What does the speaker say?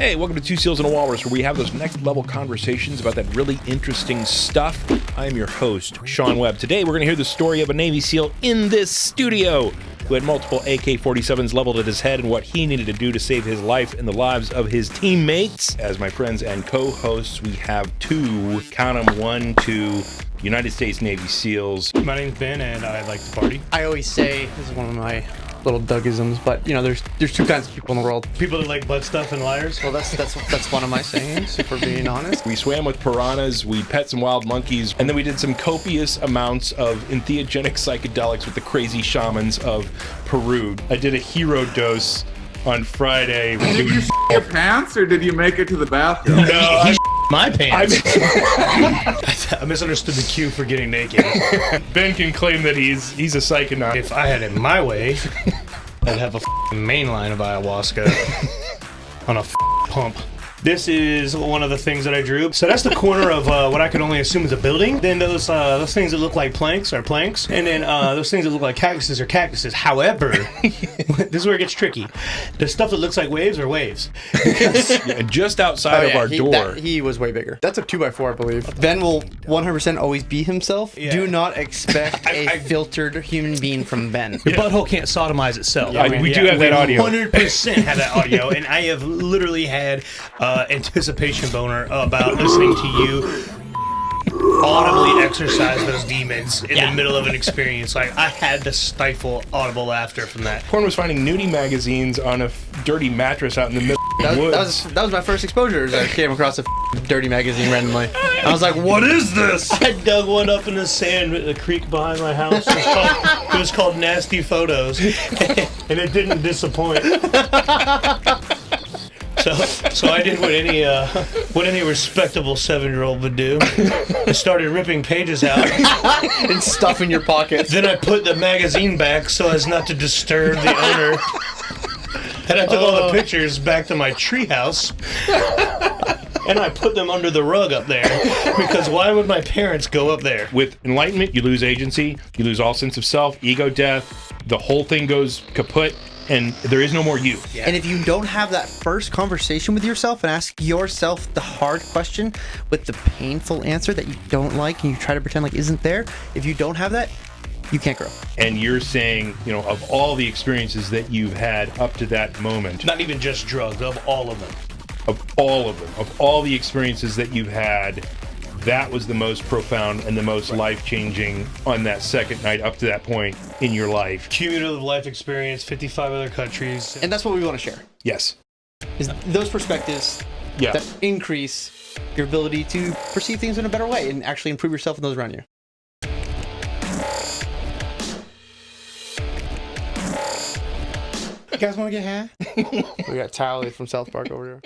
Hey, welcome to Two Seals and a Walrus, where we have those next level conversations about that really interesting stuff. I am your host, Sean Webb. Today we're going to hear the story of a Navy SEAL in this studio who had multiple AK-47s leveled at his head and what he needed to do to save his life and the lives of his teammates. As my friends and co-hosts, we have two, count them, 1, 2, United States Navy SEALs. My name's Ben, and I like to party. I always say, this is one of my little Dougisms, but you know, there's two kinds of people in the world. People that like butt stuff and liars. Well, that's one of my sayings, if we're being honest. We swam with piranhas, we pet some wild monkeys, and then we did some copious amounts of entheogenic psychedelics with the crazy shamans of Peru. I did a hero dose on Friday. Did you your pants, or did you make it to the bathroom? No, My pants. I misunderstood the cue for getting naked. Ben can claim that he's a psychonaut. If I had it my way, I'd have a main line of ayahuasca on a pump. This is one of the things that I drew. So that's the corner of what I could only assume is a building. Then those things that look like planks are planks. And then those things that look like cactuses are cactuses. However, this is where it gets tricky. The stuff that looks like waves are waves. Yeah, just outside of our door. He was way bigger. That's a 2x4, I believe. Ben will 100% always be himself. Yeah. Do not expect a filtered human being from Ben. Your butthole can't sodomize itself. Yeah, we do have that audio. 100% have that audio, and I have literally had anticipation boner about listening to you audibly exercise those demons in the middle of an experience. Like, I had to stifle audible laughter from that. Porn was finding nudie magazines on a dirty mattress out in the middle of the woods. That was my first exposure, as I came across a dirty magazine randomly. I was like, what is this? I dug one up in the sand at the creek behind my house. It was called Nasty Photos, and it didn't disappoint. So I did what any respectable 7-year-old would do. I started ripping pages out And stuff in your pockets. Then I put the magazine back so as not to disturb the owner. And I took all the pictures back to my treehouse. And I put them under the rug up there. Because why would my parents go up there? With enlightenment, you lose agency, you lose all sense of self, ego death, the whole thing goes kaput, and there is no more you. Yeah. And if you don't have that first conversation with yourself and ask yourself the hard question with the painful answer that you don't like and you try to pretend like isn't there, if you don't have that, you can't grow. And you're saying, you know, of all the experiences that you've had up to that moment, Not even just drugs, of all of them. of all the experiences that you've had, that was the most profound and the most life-changing on that second night up to that point in your life. Cumulative life experience, 55 other countries. And that's what we want to share. Yes. Is those perspectives that increase your ability to perceive things in a better way and actually improve yourself and those around you. You guys want to get high? We got Tally from South Park over here.